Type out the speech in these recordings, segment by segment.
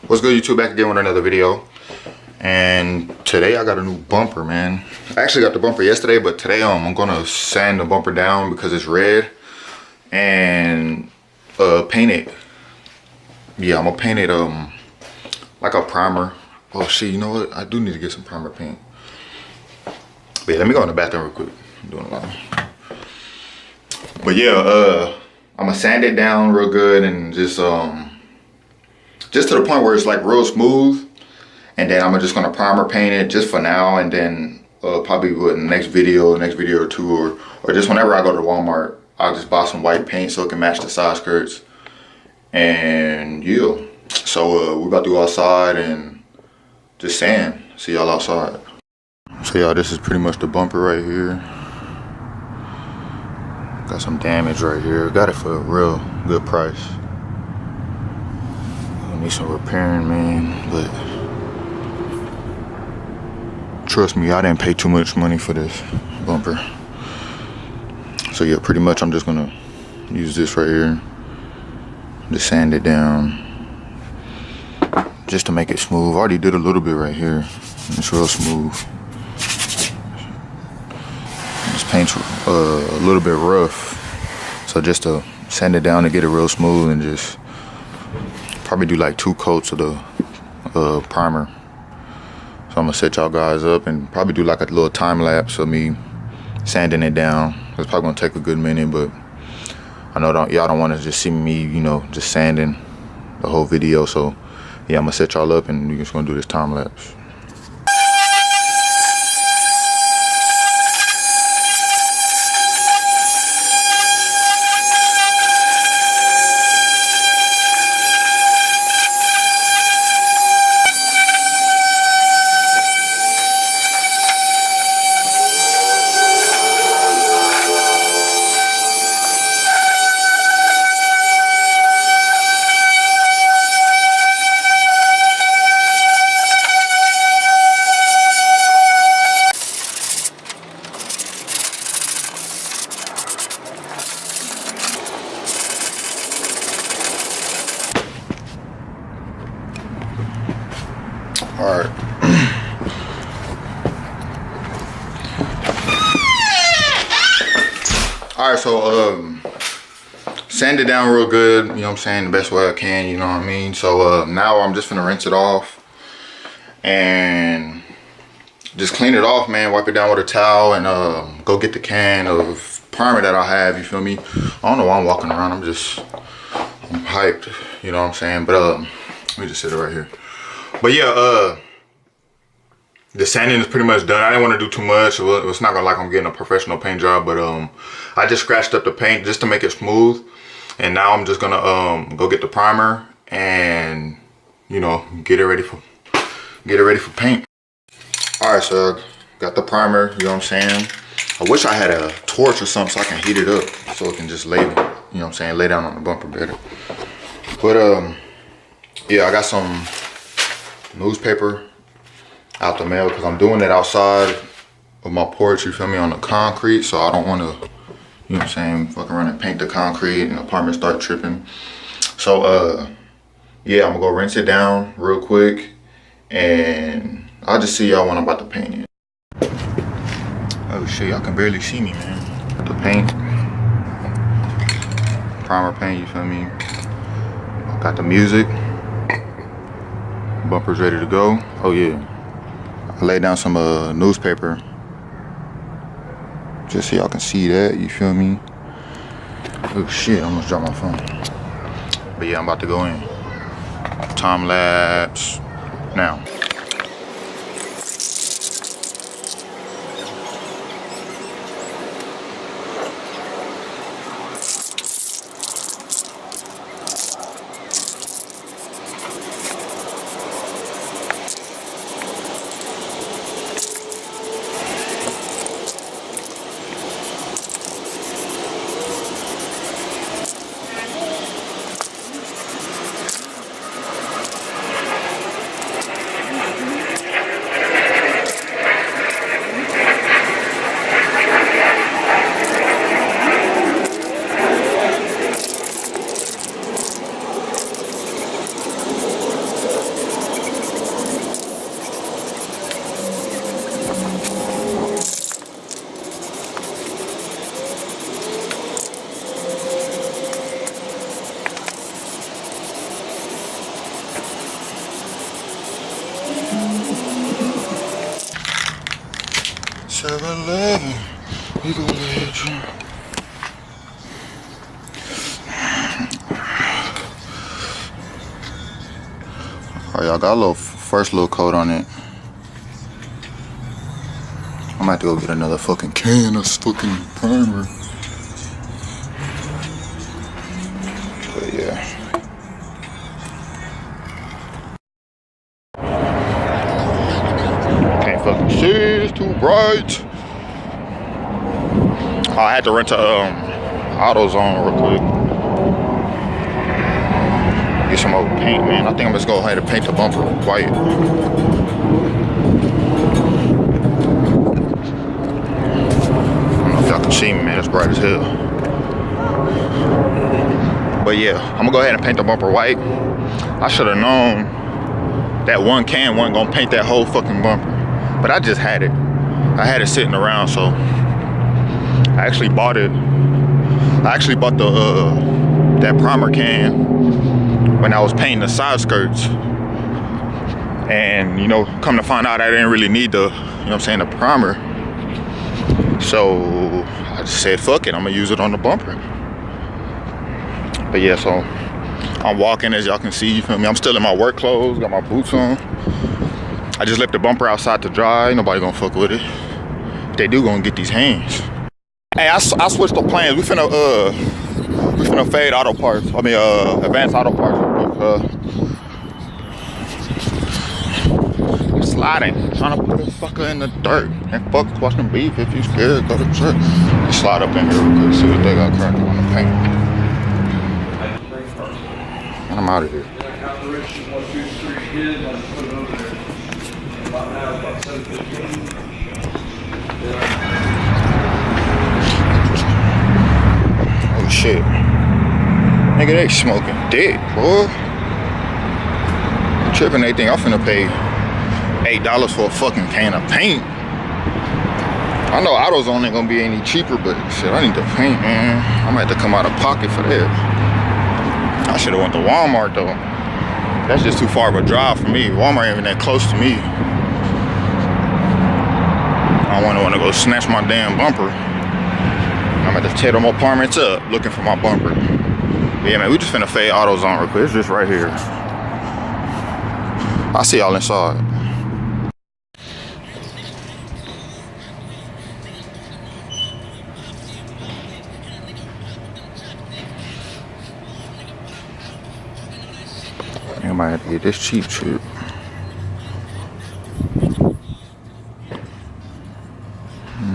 What's good, YouTube? Back again with another video. And today I got a new bumper, man. I actually got the bumper yesterday, but today I'm gonna sand the bumper down because it's red and paint it. Yeah, I'm gonna paint it like a primer. Oh shit, you know what? I do need to get some primer paint. But yeah, let me go in the bathroom real quick. I'm doing a lot. But yeah, I'm gonna sand it down real good and just to the point where it's like real smooth. And then I'm just gonna primer paint it just for now, and then probably with the next video or two, or just whenever I go to Walmart, I'll just buy some white paint so it can match the side skirts. And yeah, so we're about to go outside and just sand. See y'all outside. So y'all, this is pretty much the bumper right here. Got some damage right here. Got it for a real good price. I need some repairing, man, but trust me, I didn't pay too much money for this bumper. So yeah, pretty much I'm just gonna use this right here. Just sand it down. Just to make it smooth. I already did a little bit right here. It's real smooth. This paint's a little bit rough. So just to sand it down to get it real smooth and just probably do like 2 coats of the primer. So I'm gonna set y'all guys up and probably do like a little time lapse of me sanding it down. It's probably gonna take a good minute, but I know y'all don't want to just see me, you know, just sanding the whole video. So yeah, I'm gonna set y'all up and we're just gonna do this time lapse. Alright. Alright, so sand it down real good, you know what I'm saying, the best way I can, you know what I mean? So now I'm just gonna rinse it off and just clean it off, man. Wipe it down with a towel and go get the can of primer that I have, you feel me? I don't know why I'm walking around, I'm hyped, you know what I'm saying? But let me just sit it right here. But yeah, the sanding is pretty much done. I didn't want to do too much. It's not gonna like I'm getting a professional paint job, but I just scratched up the paint just to make it smooth. And now I'm just gonna go get the primer and, you know, get it ready for paint. All right, so I got the primer, you know what I'm saying? I wish I had a torch or something so I can heat it up so it can just lay, you know what I'm saying, lay down on the bumper better. But yeah, I got some newspaper out the mail because I'm doing it outside of my porch, you feel me, on the concrete. So I don't want to, you know what I'm saying, fuck around and paint the concrete and the apartment start tripping. So yeah, I'm gonna go rinse it down real quick and I'll just see y'all when I'm about to paint it. Oh shit, y'all can barely see me, man. The paint, primer paint, you feel me. Got the music. Bumper's ready to go. Oh yeah, I laid down some newspaper just so y'all can see that, you feel me? Oh shit, I almost dropped my phone. But yeah, I'm about to go in. Time lapse now. 7-Eleven. We go let you. Alright, y'all got a little first little coat on it. I'm gonna have to go get another fucking can of fucking primer. But yeah. Can't fucking see, it's too bright. I had to rent a AutoZone real quick. Get some old paint, man. I think I'm just gonna go ahead and paint the bumper white. I don't know if y'all can see me, man. It's bright as hell. But yeah, I'm gonna go ahead and paint the bumper white. I should have known that one can wasn't gonna paint that whole fucking bumper. But I just had it. I had it sitting around, so I actually bought it. I actually bought the that primer can when I was painting the side skirts. And you know, come to find out I didn't really need the, you know what I'm saying, the primer. So I just said fuck it, I'm gonna use it on the bumper. But yeah, so I'm walking, as y'all can see, you feel me? I'm still in my work clothes, got my boots on. I just left the bumper outside to dry. Ain't nobody gonna fuck with it. If they do, gonna get these hands. Hey, I switched the plans. We finna fade auto parts. I mean, advanced auto parts. I'm sliding, trying to put a fucker in the dirt. And fuck watching beef. If you scared, go to church. Let's slide up in here real quick, see what they got currently on the paint. And I'm out of here. Oh shit. Nigga, they smoking dick, boy. Tripping, they think I'm finna pay $8 for a fucking can of paint. I know AutoZone ain't gonna be any cheaper, but shit, I need the paint, man. I'm gonna have to come out of pocket for that. I should've went to Walmart though. That's just too far of a drive for me. Walmart ain't even that close to me. I wanna go snatch my damn bumper. I'm at the tear them apartments up looking for my bumper. But yeah, man, we just finna fade AutoZone real quick. It's just right here. I'll see y'all inside. I might have to get this cheap shit.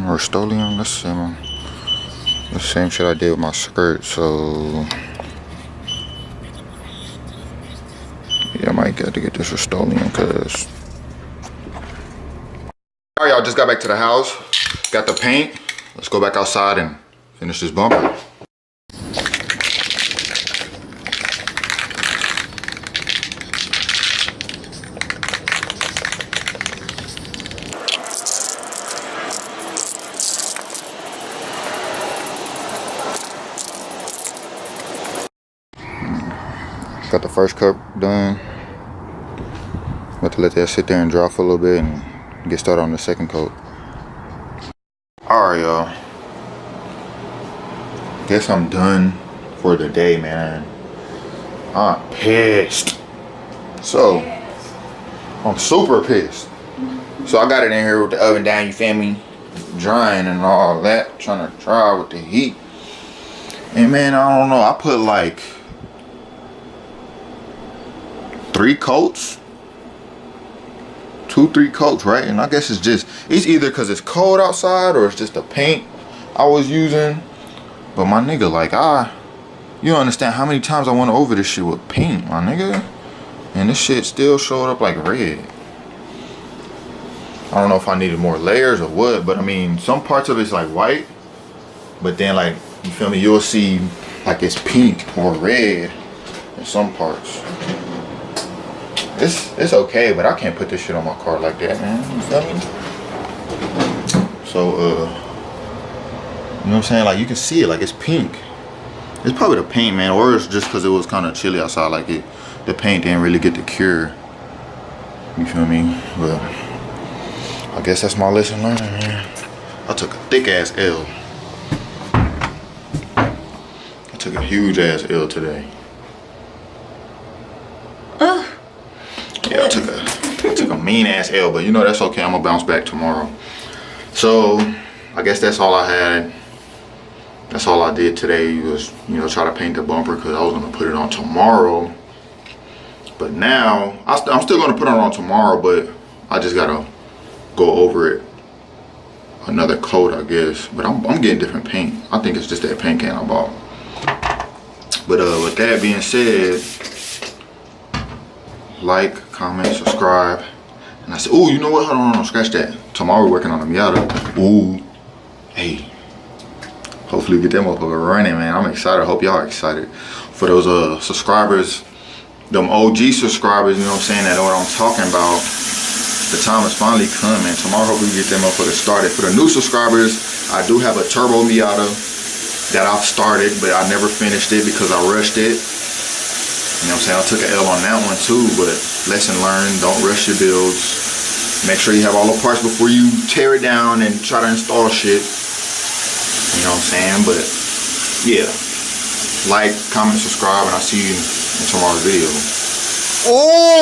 Rust-Oleum, that's the same shit I did with my skirt, so yeah, I might get to get this Rust-Oleum, cause alright, y'all, just got back to the house, got the paint. Let's go back outside and finish this bumper. Got the first coat done. About to let that sit there and dry for a little bit and get started on the second coat. Alright, y'all. Guess I'm done for the day, man. I'm pissed. So, I'm super pissed. So I got it in here with the oven down, you feel me? Drying and all that. Trying to dry with the heat. And man, I don't know. I put like 3 coats, 2-3 coats, right? And I guess it's either because it's cold outside or it's just the paint I was using. But my nigga, like, you don't understand how many times I went over this shit with paint, my nigga, and this shit still showed up like red. I don't know if I needed more layers or what, but I mean, some parts of it's like white, but then, like, you feel me, you'll see like it's pink or red in some parts. It's okay, but I can't put this shit on my car like that, man. You feel me? So, you know what I'm saying? Like, you can see it, like it's pink. It's probably the paint, man, or it's just because it was kind of chilly outside. Like, the paint didn't really get the cure. You feel me? But I guess that's my lesson learned, man. I took a thick ass L. I took a huge ass L today. Yeah, I took a mean ass L, but you know that's okay. I'm gonna bounce back tomorrow. So I guess that's all I had. That's all I did today was, you know, try to paint the bumper because I was gonna put it on tomorrow. But now I'm still gonna put it on tomorrow, but I just gotta go over it another coat, I guess. But I'm getting different paint. I think it's just that paint can I bought. But with that being said, like, comment, subscribe. And I said, oh, you know what? Hold on, scratch that. Tomorrow we're working on a Miata. Ooh, hey. Hopefully we get that motherfucker running, man. I'm excited. I hope y'all are excited. For those subscribers, them OG subscribers, you know what I'm saying, that know what I'm talking about. The time is finally coming. Tomorrow, hopefully we get that motherfucker started. For the new subscribers, I do have a turbo Miata that I've started, but I never finished it because I rushed it. You know what I'm saying? I took an L on that one too, but lesson learned, don't rush your builds. Make sure you have all the parts before you tear it down and try to install shit. You know what I'm saying? But yeah, like, comment, subscribe, and I'll see you in tomorrow's video. Oh!